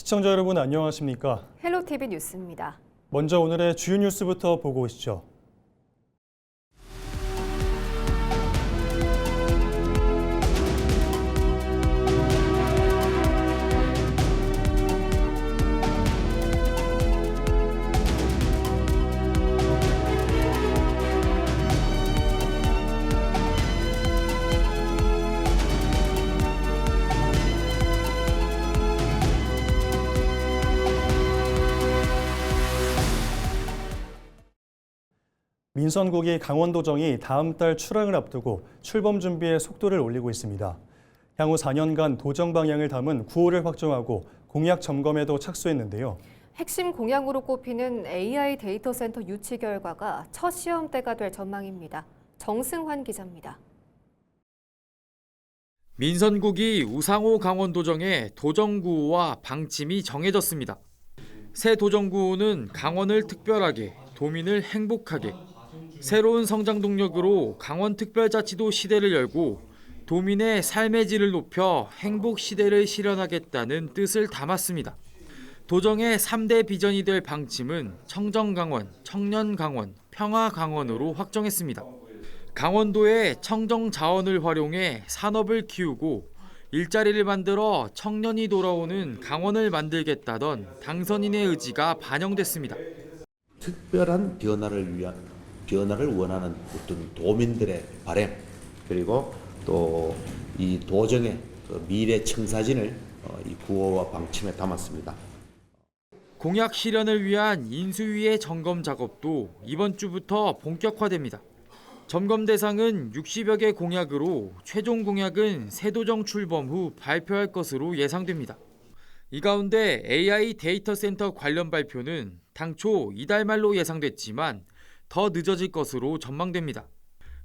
시청자 여러분 안녕하십니까? 헬로티비 뉴스입니다. 먼저 오늘의 주요 뉴스부터 보고 오시죠. 민선국이 강원도정이 다음 달 출항을 앞두고 출범 준비에 속도를 올리고 있습니다. 향후 4년간 도정 방향을 담은 구호를 확정하고 공약 점검에도 착수했는데요. 핵심 공약으로 꼽히는 AI 데이터 센터 유치 결과가 첫 시험대가 될 전망입니다. 정승환 기자입니다. 민선국이 우상호 강원도정의 도정구호와 방침이 정해졌습니다. 새 도정구호는 강원을 특별하게, 도민을 행복하게, 새로운 성장 동력으로 강원특별자치도 시대를 열고 도민의 삶의 질을 높여 행복 시대를 실현하겠다는 뜻을 담았습니다. 도정의 3대 비전이 될 방침은 청정강원, 청년강원, 평화강원으로 확정했습니다. 강원도의 청정 자원을 활용해 산업을 키우고 일자리를 만들어 청년이 돌아오는 강원을 만들겠다던 당선인의 의지가 반영됐습니다. 특별한 변화를 원하는 어떤 도민들의 바람, 그리고 또 이 도정의 미래 청사진을 이 구호와 방침에 담았습니다. 공약 실현을 위한 인수위의 점검 작업도 이번 주부터 본격화됩니다. 점검 대상은 60여 개 공약으로 최종 공약은 새 도정 출범 후 발표할 것으로 예상됩니다. 이 가운데 AI 데이터 센터 관련 발표는 당초 이달 말로 예상됐지만 더 늦어질 것으로 전망됩니다.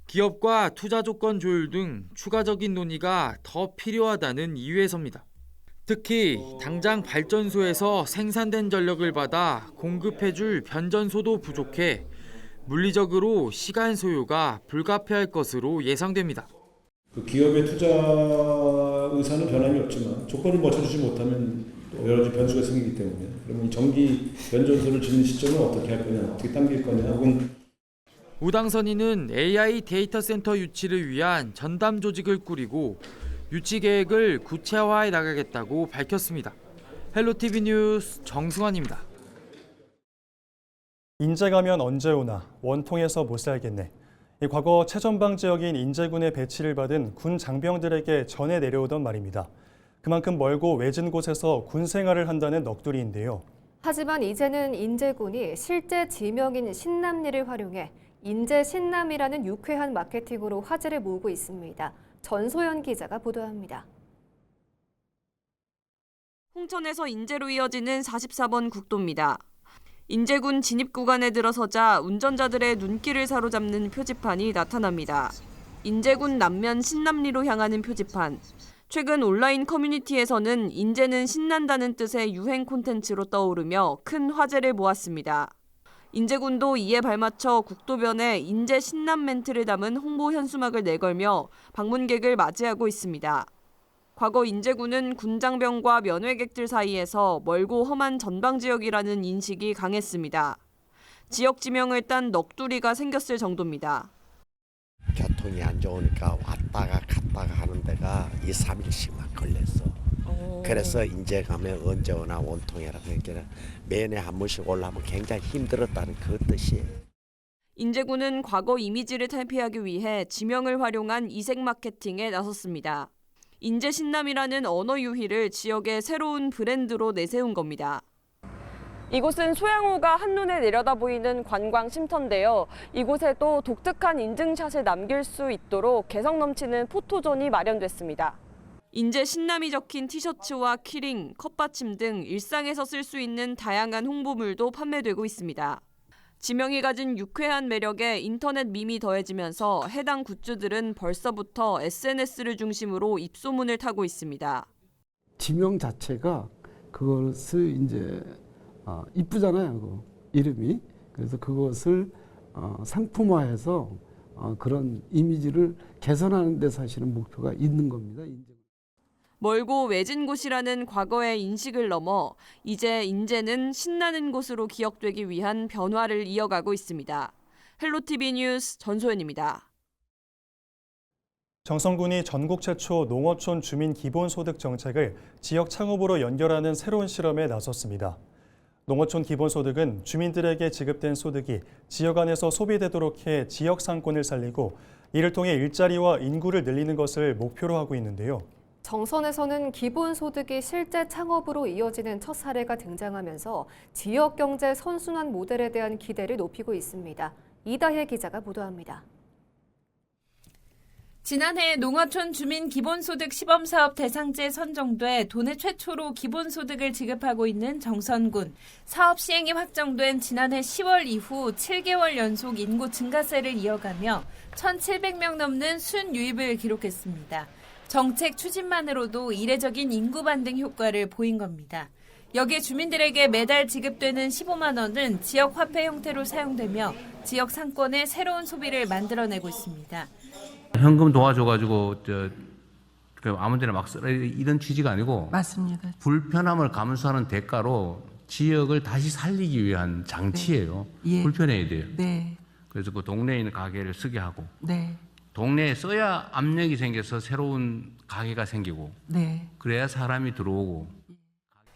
기업과 투자 조건 조율 등 추가적인 논의가 더 필요하다는 이유에서입니다. 특히 당장 발전소에서 생산된 전력을 받아 공급해줄 변전소도 부족해 물리적으로 시간 소요가 불가피할 것으로 예상됩니다. 그 기업의 투자 의사는 변함이 없지만 조건을 맞춰주지 못하면 또 여러 가지 변수가 생기기 때문에 그러면 전기 변전소를 짓는 시점은 어떻게 할 거냐, 어떻게 당길 거냐 혹은 우당선인은 AI 데이터 센터 유치를 위한 전담 조직을 꾸리고 유치 계획을 구체화해 나가겠다고 밝혔습니다. 헬로티비 뉴스 정승환입니다. 인제 가면 언제 오나 원통해서 못 살겠네. 과거 최전방 지역인 인제군의 배치를 받은 군 장병들에게 전해 내려오던 말입니다. 그만큼 멀고 외진 곳에서 군 생활을 한다는 넋두리인데요. 하지만 이제는 인제군이 실제 지명인 신남리를 활용해 인제 신남이라는 유쾌한 마케팅으로 화제를 모으고 있습니다. 전소연 기자가 보도합니다. 홍천에서 인제로 이어지는 44번 국도입니다. 인제군 진입 구간에 들어서자 운전자들의 눈길을 사로잡는 표지판이 나타납니다. 인제군 남면 신남리로 향하는 표지판. 최근 온라인 커뮤니티에서는 인제는 신난다는 뜻의 유행 콘텐츠로 떠오르며 큰 화제를 모았습니다. 인제군도 이에 발맞춰 국도변에 인제 신남 멘트를 담은 홍보 현수막을 내걸며 방문객을 맞이하고 있습니다. 과거 인제군은 군장병과 면회객들 사이에서 멀고 험한 전방 지역이라는 인식이 강했습니다. 지역 지명을 딴 넋두리가 생겼을 정도입니다. 교통이 안 좋으니까 왔다가 갔다가 하는 데가 2, 3일씩만 걸렸어. 그래서 인제 가면 언제 오나 원통해라. 그러니까 매년에 한 번씩 올라오면 굉장히 힘들었다는 그 뜻이에요. 인제군은 과거 이미지를 탈피하기 위해 지명을 활용한 이색 마케팅에 나섰습니다. 인제 신남이라는 언어 유희를 지역의 새로운 브랜드로 내세운 겁니다. 이곳은 소양호가 한눈에 내려다 보이는 관광 쉼터인데요. 이곳에도 독특한 인증샷을 남길 수 있도록 개성 넘치는 포토존이 마련됐습니다. 인제 신남이 적힌 티셔츠와 키링, 컵받침 등 일상에서 쓸 수 있는 다양한 홍보물도 판매되고 있습니다. 지명이 가진 유쾌한 매력에 인터넷 밈이 더해지면서 해당 굿즈들은 벌써부터 SNS를 중심으로 입소문을 타고 있습니다. 지명 자체가 그것을 이제 이쁘잖아요, 그 이름이. 그래서 그것을 상품화해서 그런 이미지를 개선하는 데 사실은 목표가 있는 겁니다. 멀고 외진 곳이라는 과거의 인식을 넘어 이제 인제는 신나는 곳으로 기억되기 위한 변화를 이어가고 있습니다. 헬로티비 뉴스 전소연입니다. 정선군이 전국 최초 농어촌 주민 기본소득 정책을 지역 창업으로 연결하는 새로운 실험에 나섰습니다. 농어촌 기본소득은 주민들에게 지급된 소득이 지역 안에서 소비되도록 해 지역 상권을 살리고 이를 통해 일자리와 인구를 늘리는 것을 목표로 하고 있는데요. 정선에서는 기본소득이 실제 창업으로 이어지는 첫 사례가 등장하면서 지역 경제 선순환 모델에 대한 기대를 높이고 있습니다. 이다혜 기자가 보도합니다. 지난해 농어촌 주민 기본소득 시범사업 대상지에 선정돼 도내 최초로 기본소득을 지급하고 있는 정선군. 사업 시행이 확정된 지난해 10월 이후 7개월 연속 인구 증가세를 이어가며 1,700명 넘는 순유입을 기록했습니다. 정책 추진만으로도 이례적인 인구 반등 효과를 보인 겁니다. 여기에 주민들에게 매달 지급되는 15만 원은 지역 화폐 형태로 사용되며 지역 상권의 새로운 소비를 만들어내고 있습니다. 현금 도와줘가지고 아무 데나 막 쓰라 이런 취지가 아니고 맞습니다. 불편함을 감수하는 대가로 지역을 다시 살리기 위한 장치예요. 네. 예. 불편해야 돼요. 네. 그래서 그 동네에 있는 가게를 쓰게 하고 네. 동네에 써야 압력이 생겨서 새로운 가게가 생기고 네. 그래야 사람이 들어오고.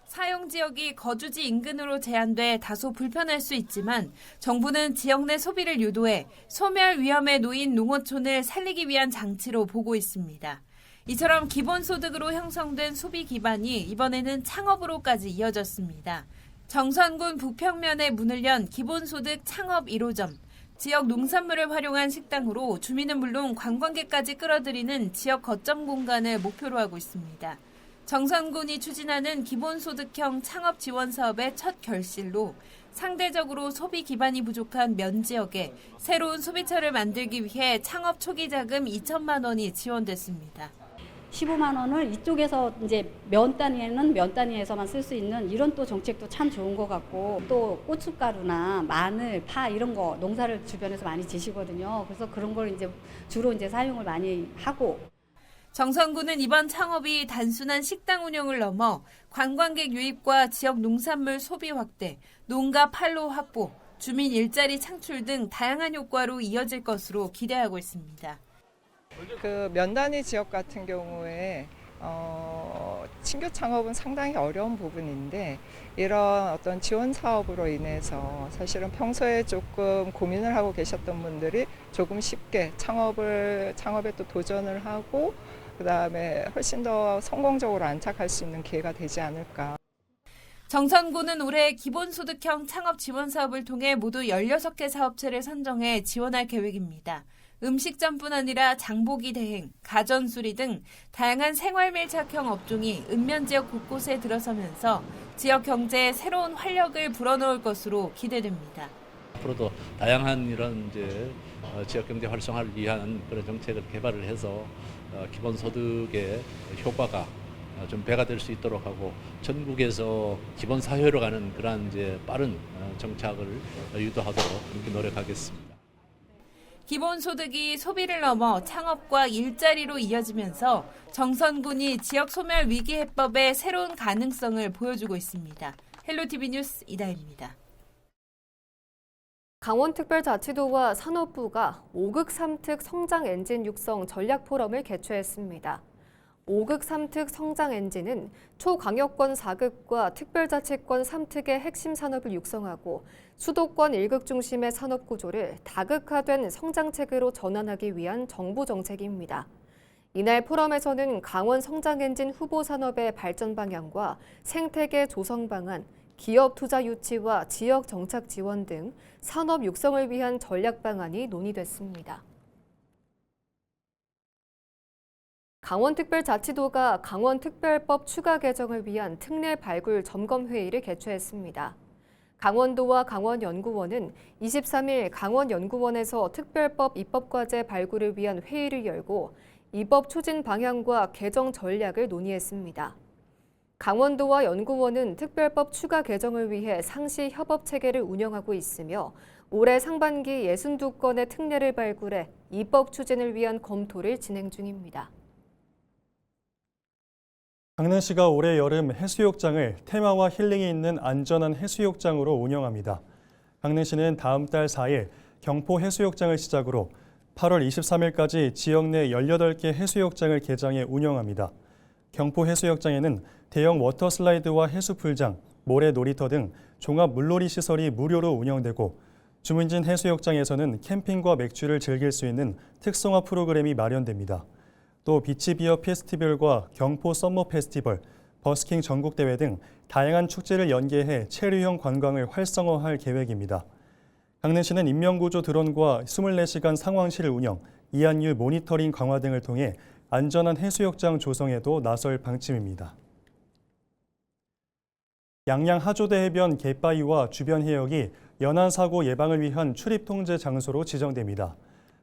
사용 지역이 거주지 인근으로 제한돼 다소 불편할 수 있지만 정부는 지역 내 소비를 유도해 소멸 위험에 놓인 농어촌을 살리기 위한 장치로 보고 있습니다. 이처럼 기본소득으로 형성된 소비 기반이 이번에는 창업으로까지 이어졌습니다. 정선군 북평면에 문을 연 기본소득 창업 1호점. 지역 농산물을 활용한 식당으로 주민은 물론 관광객까지 끌어들이는 지역 거점 공간을 목표로 하고 있습니다. 정선군이 추진하는 기본소득형 창업 지원 사업의 첫 결실로 상대적으로 소비 기반이 부족한 면 지역에 새로운 소비처를 만들기 위해 창업 초기 자금 2천만 원이 지원됐습니다. 15만 원을 이쪽에서 이제 면 단위에는 면 단위에서만 쓸 수 있는 이런 또 정책도 참 좋은 것 같고 또 고춧가루나 마늘, 파 이런 거 농사를 주변에서 많이 지시거든요. 그래서 그런 걸 이제 주로 이제 사용을 많이 하고. 정선군은 이번 창업이 단순한 식당 운영을 넘어 관광객 유입과 지역 농산물 소비 확대, 농가 판로 확보, 주민 일자리 창출 등 다양한 효과로 이어질 것으로 기대하고 있습니다. 그 면단위 지역 같은 경우에 신규 창업은 상당히 어려운 부분인데 이런 어떤 지원 사업으로 인해서 사실은 평소에 조금 고민을 하고 계셨던 분들이 조금 쉽게 창업에 또 도전을 하고 그다음에 훨씬 더 성공적으로 안착할 수 있는 기회가 되지 않을까. 정선군은 올해 기본소득형 창업 지원 사업을 통해 모두 16개 사업체를 선정해 지원할 계획입니다. 음식점뿐 아니라 장보기 대행, 가전수리 등 다양한 생활 밀착형 업종이 읍면 지역 곳곳에 들어서면서 지역 경제에 새로운 활력을 불어넣을 것으로 기대됩니다. 앞으로도 다양한 이런 지역 경제 활성화를 위한 그런 정책을 개발을 해서 기본소득의 효과가 좀 배가 될 수 있도록 하고 전국에서 기본 사회로 가는 그러한 빠른 정착을 유도하도록 그렇게 노력하겠습니다. 기본소득이 소비를 넘어 창업과 일자리로 이어지면서 정선군이 지역 소멸 위기 해법의 새로운 가능성을 보여주고 있습니다. 헬로티비 뉴스 이다혜입니다. 강원특별자치도와 산업부가 5극 3특 성장 엔진 육성 전략 포럼을 개최했습니다. 5극 3특 성장 엔진은 초광역권 4극과 특별자치권 3특의 핵심 산업을 육성하고 수도권 1극 중심의 산업 구조를 다극화된 성장체계로 전환하기 위한 정부 정책입니다. 이날 포럼에서는 강원 성장 엔진 후보 산업의 발전 방향과 생태계 조성 방안, 기업 투자 유치와 지역 정착 지원 등 산업 육성을 위한 전략 방안이 논의됐습니다. 강원특별자치도가 강원특별법 추가 개정을 위한 특례 발굴 점검 회의를 개최했습니다. 강원도와 강원연구원은 23일 강원연구원에서 특별법 입법과제 발굴을 위한 회의를 열고 입법 추진 방향과 개정 전략을 논의했습니다. 강원도와 연구원은 특별법 추가 개정을 위해 상시 협업 체계를 운영하고 있으며 올해 상반기 62건의 특례를 발굴해 입법 추진을 위한 검토를 진행 중입니다. 강릉시가 올해 여름 해수욕장을 테마와 힐링이 있는 안전한 해수욕장으로 운영합니다. 강릉시는 다음 달 4일 경포 해수욕장을 시작으로 8월 23일까지 지역 내 18개 해수욕장을 개장해 운영합니다. 경포 해수욕장에는 대형 워터슬라이드와 해수풀장, 모래 놀이터 등 종합 물놀이 시설이 무료로 운영되고 주문진 해수욕장에서는 캠핑과 맥주를 즐길 수 있는 특성화 프로그램이 마련됩니다. 또 비치비어 페스티벌과 경포 썸머 페스티벌, 버스킹 전국대회 등 다양한 축제를 연계해 체류형 관광을 활성화할 계획입니다. 강릉시는 인명구조 드론과 24시간 상황실 운영, 이한율 모니터링 강화 등을 통해 안전한 해수욕장 조성에도 나설 방침입니다. 양양 하조대 해변 갯바위와 주변 해역이 연안사고 예방을 위한 출입통제 장소로 지정됩니다.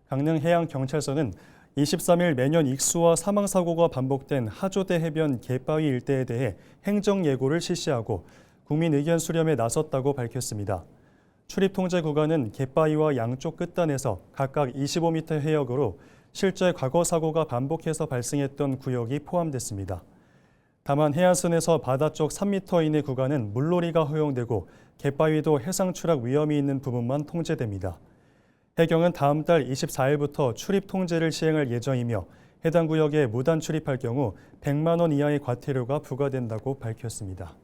강릉해양경찰서는 23일 매년 익수와 사망사고가 반복된 하조대 해변 갯바위 일대에 대해 행정예고를 실시하고 국민 의견 수렴에 나섰다고 밝혔습니다. 출입통제 구간은 갯바위와 양쪽 끝단에서 각각 25m 해역으로 실제 과거 사고가 반복해서 발생했던 구역이 포함됐습니다. 다만 해안선에서 바다 쪽 3m 이내 구간은 물놀이가 허용되고 갯바위도 해상 추락 위험이 있는 부분만 통제됩니다. 해경은 다음 달 24일부터 출입 통제를 시행할 예정이며 해당 구역에 무단 출입할 경우 100만 원 이하의 과태료가 부과된다고 밝혔습니다.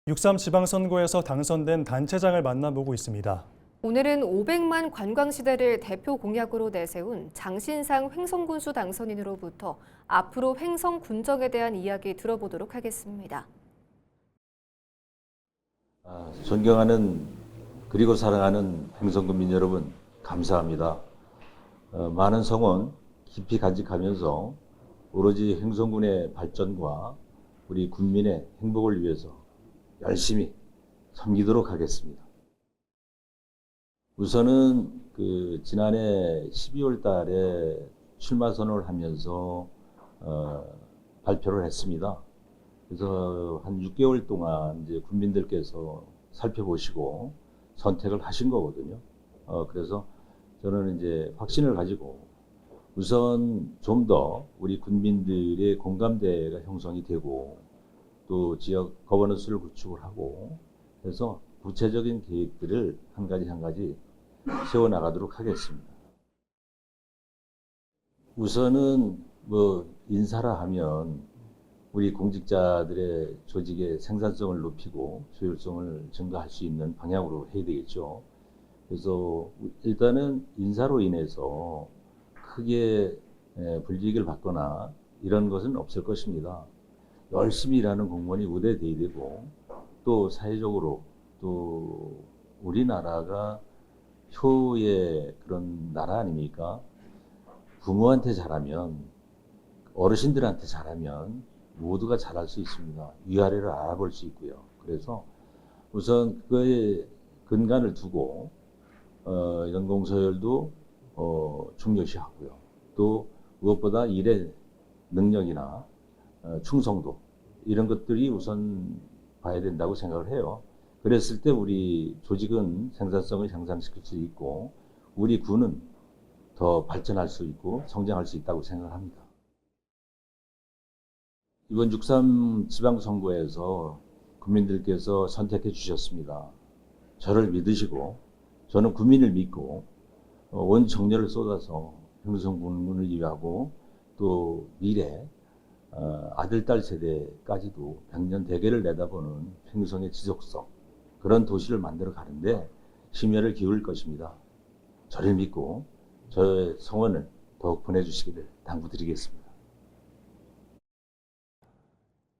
(6.3) 지방선거에서 당선된 단체장을 만나보고 있습니다. 오늘은 500만 관광시대를 대표 공약으로 내세운 장신상 횡성군수 당선인으로부터 앞으로 횡성 군정에 대한 이야기 들어보도록 하겠습니다. 존경하는 그리고 사랑하는 횡성군민 여러분, 감사합니다. 많은 성원 깊이 간직하면서 오로지 횡성군의 발전과 우리 군민의 행복을 위해서 열심히 섬기도록 하겠습니다. 우선은 지난해 12월 달에 출마 선언을 하면서 발표를 했습니다. 그래서 한 6개월 동안 이제 국민들께서 살펴보시고 선택을 하신 거거든요. 그래서 저는 이제 확신을 가지고 우선 좀 더 우리 국민들의 공감대가 형성이 되고 또 지역 거버넌스를 구축을 하고 그래서 구체적인 계획들을 한 가지 한 가지 세워나가도록 하겠습니다. 우선은 인사라 하면 우리 공직자들의 조직의 생산성을 높이고 효율성을 증가할 수 있는 방향으로 해야 되겠죠. 그래서 일단은 인사로 인해서 크게 불이익을 받거나 이런 것은 없을 것입니다. 열심히 일하는 공무원이 우대돼야 되고 또 사회적으로 또 우리나라가 효의 그런 나라 아닙니까? 부모한테 잘하면 어르신들한테 잘하면 모두가 잘할 수 있습니다. 위아래를 알아볼 수 있고요. 그래서 우선 그거에 근간을 두고 연공서열도 중요시하고요. 또 무엇보다 일의 능력이나 충성도 이런 것들이 우선 봐야 된다고 생각을 해요. 그랬을 때 우리 조직은 생산성을 향상시킬 수 있고 우리 군은 더 발전할 수 있고 성장할 수 있다고 생각합니다. 이번 6.3 지방선거에서 국민들께서 선택해 주셨습니다. 저를 믿으시고 저는 국민을 믿고 온 정열을 쏟아서 횡성군을 위하고 또 미래 아들, 딸 세대까지도 100년 대계를 내다보는 횡성의 지속성 그런 도시를 만들어 가는데 심혈을 기울일 것입니다. 저를 믿고 저의 성원을 더욱 보내주시기를 당부드리겠습니다.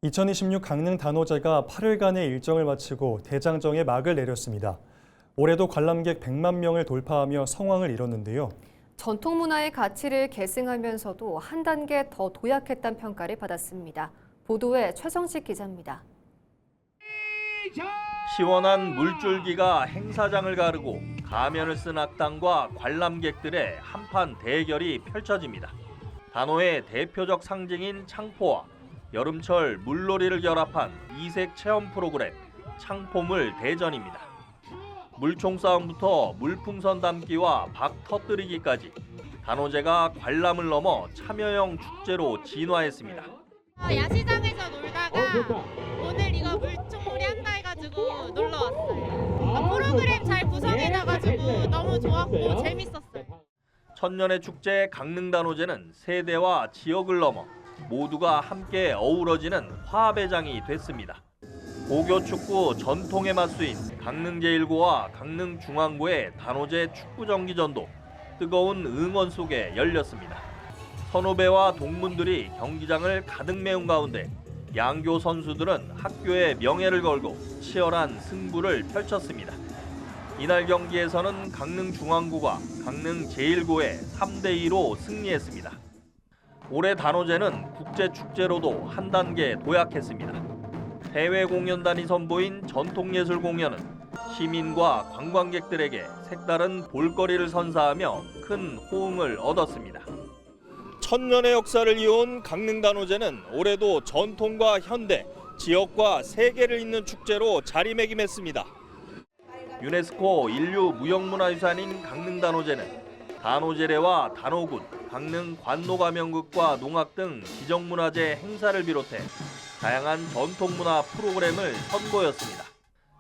2026 강릉 단오제가 8일간의 일정을 마치고 대장정에 막을 내렸습니다. 올해도 관람객 100만 명을 돌파하며 성황을 이뤘는데요. 전통 문화의 가치를 계승하면서도 한 단계 더 도약했다는 평가를 받았습니다. 보도에 최정식 기자입니다. 시원한 물줄기가 행사장을 가르고 가면을 쓴 악당과 관람객들의 한판 대결이 펼쳐집니다. 단오의 대표적 상징인 창포와 여름철 물놀이를 결합한 이색 체험 프로그램 창포물 대전입니다. 물총 싸움부터 물풍선 담기와 박 터뜨리기까지 단오제가 관람을 넘어 참여형 축제로 진화했습니다. 야시장에서 놀다가 오늘 이거 물총놀이 한다 해가지고 놀러 왔어요. 프로그램 잘 구성해놔가지고 너무 좋았고 재밌었어요. 천년의 축제 강릉단오제는 세대와 지역을 넘어 모두가 함께 어우러지는 화합의 장이 됐습니다. 고교 축구 전통의 맞수인 강릉제1고와 강릉중앙고의 단오제 축구 정기전도 뜨거운 응원 속에 열렸습니다. 선후배와 동문들이 경기장을 가득 메운 가운데 양교 선수들은 학교의 명예를 걸고 치열한 승부를 펼쳤습니다. 이날 경기에서는 강릉중앙고가 강릉제1고에 3대2로 승리했습니다. 올해 단오제는 국제축제로도 한 단계 도약했습니다. 해외 공연단이 선보인 전통예술 공연은 시민과 관광객들에게 색다른 볼거리를 선사하며 큰 호응을 얻었습니다. 천년의 역사를 이어온 강릉단오제는 올해도 전통과 현대, 지역과 세계를 잇는 축제로 자리매김했습니다. 유네스코 인류 무형문화유산인 강릉단오제는 단오제례와 단오군, 강릉 관노가명극과 농악 등 지정문화재 행사를 비롯해 다양한 전통문화 프로그램을 선보였습니다.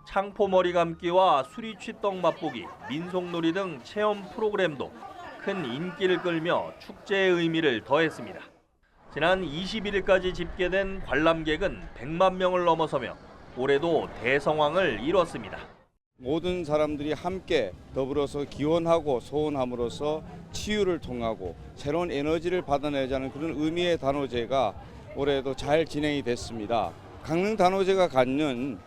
창포머리 감기와 수리취떡 맛보기, 민속놀이 등 체험 프로그램도 큰 인기를 끌며 축제의 의미를 더했습니다. 지난 21일까지 집계된 관람객은 100만 명을 넘어서며 올해도 대성황을 이뤘습니다. 모든 사람들이 함께 더불어서 기원하고 소원함으로써 치유를 통하고 새로운 에너지를 받아내자는 그런 의미의 단오제가 올해도 잘 진행이 됐습니다. 강릉 단오제가 갖는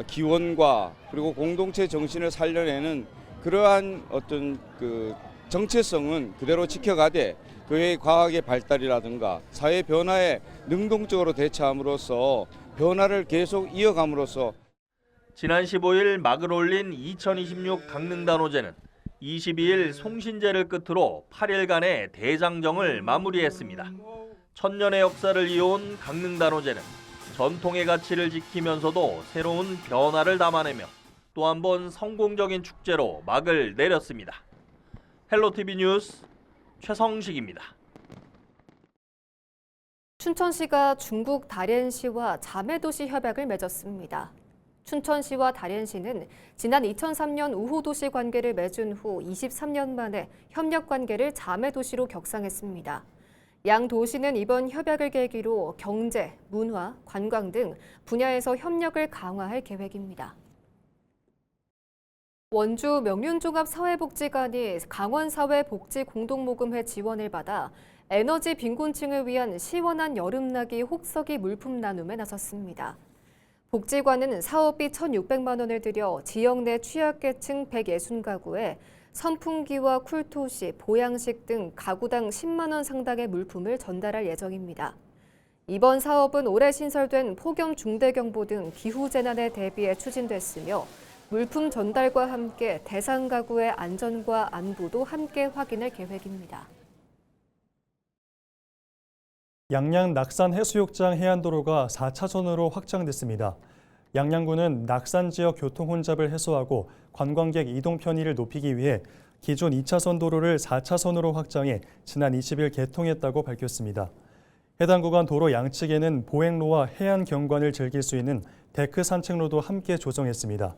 기원과 그리고 공동체 정신을 살려내는 그러한 어떤 그 정체성은 그대로 지켜가되 그의 과학의 발달이라든가 사회 변화에 능동적으로 대처함으로써 변화를 계속 이어감으로써 지난 15일 막을 올린 2026 강릉단오제는 22일 송신제를 끝으로 8일간의 대장정을 마무리했습니다. 천년의 역사를 이어온 강릉단오제는 전통의 가치를 지키면서도 새로운 변화를 담아내며 또 한 번 성공적인 축제로 막을 내렸습니다. 헬로티비 뉴스 최성식입니다. 춘천시가 중국 다롄시와 자매도시 협약을 맺었습니다. 춘천시와 다롄시는 지난 2003년 우호도시 관계를 맺은 후 23년 만에 협력 관계를 자매도시로 격상했습니다. 양 도시는 이번 협약을 계기로 경제, 문화, 관광 등 분야에서 협력을 강화할 계획입니다. 원주 명륜종합사회복지관이 강원사회복지공동모금회 지원을 받아 에너지 빈곤층을 위한 시원한 여름나기 혹서기 물품 나눔에 나섰습니다. 복지관은 사업비 1,600만 원을 들여 지역 내 취약계층 160가구에 선풍기와 쿨토시, 보양식 등 가구당 10만 원 상당의 물품을 전달할 예정입니다. 이번 사업은 올해 신설된 폭염 중대경보 등 기후재난에 대비해 추진됐으며 물품 전달과 함께 대상 가구의 안전과 안부도 함께 확인할 계획입니다. 양양 낙산 해수욕장 해안도로가 4차선으로 확장됐습니다. 양양군은 낙산 지역 교통 혼잡을 해소하고 관광객 이동 편의를 높이기 위해 기존 2차선 도로를 4차선으로 확장해 지난 20일 개통했다고 밝혔습니다. 해당 구간 도로 양측에는 보행로와 해안 경관을 즐길 수 있는 데크 산책로도 함께 조성했습니다.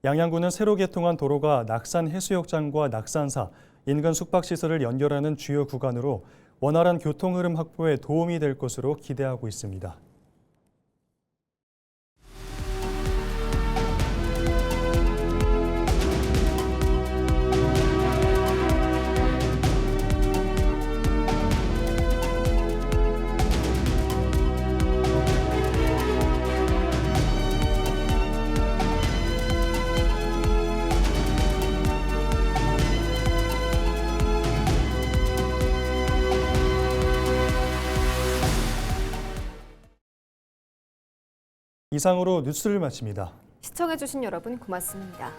양양군은 새로 개통한 도로가 낙산 해수욕장과 낙산사, 인근 숙박시설을 연결하는 주요 구간으로 원활한 교통 흐름 확보에 도움이 될 것으로 기대하고 있습니다. 이상으로 뉴스를 마칩니다. 시청해주신 여러분 고맙습니다.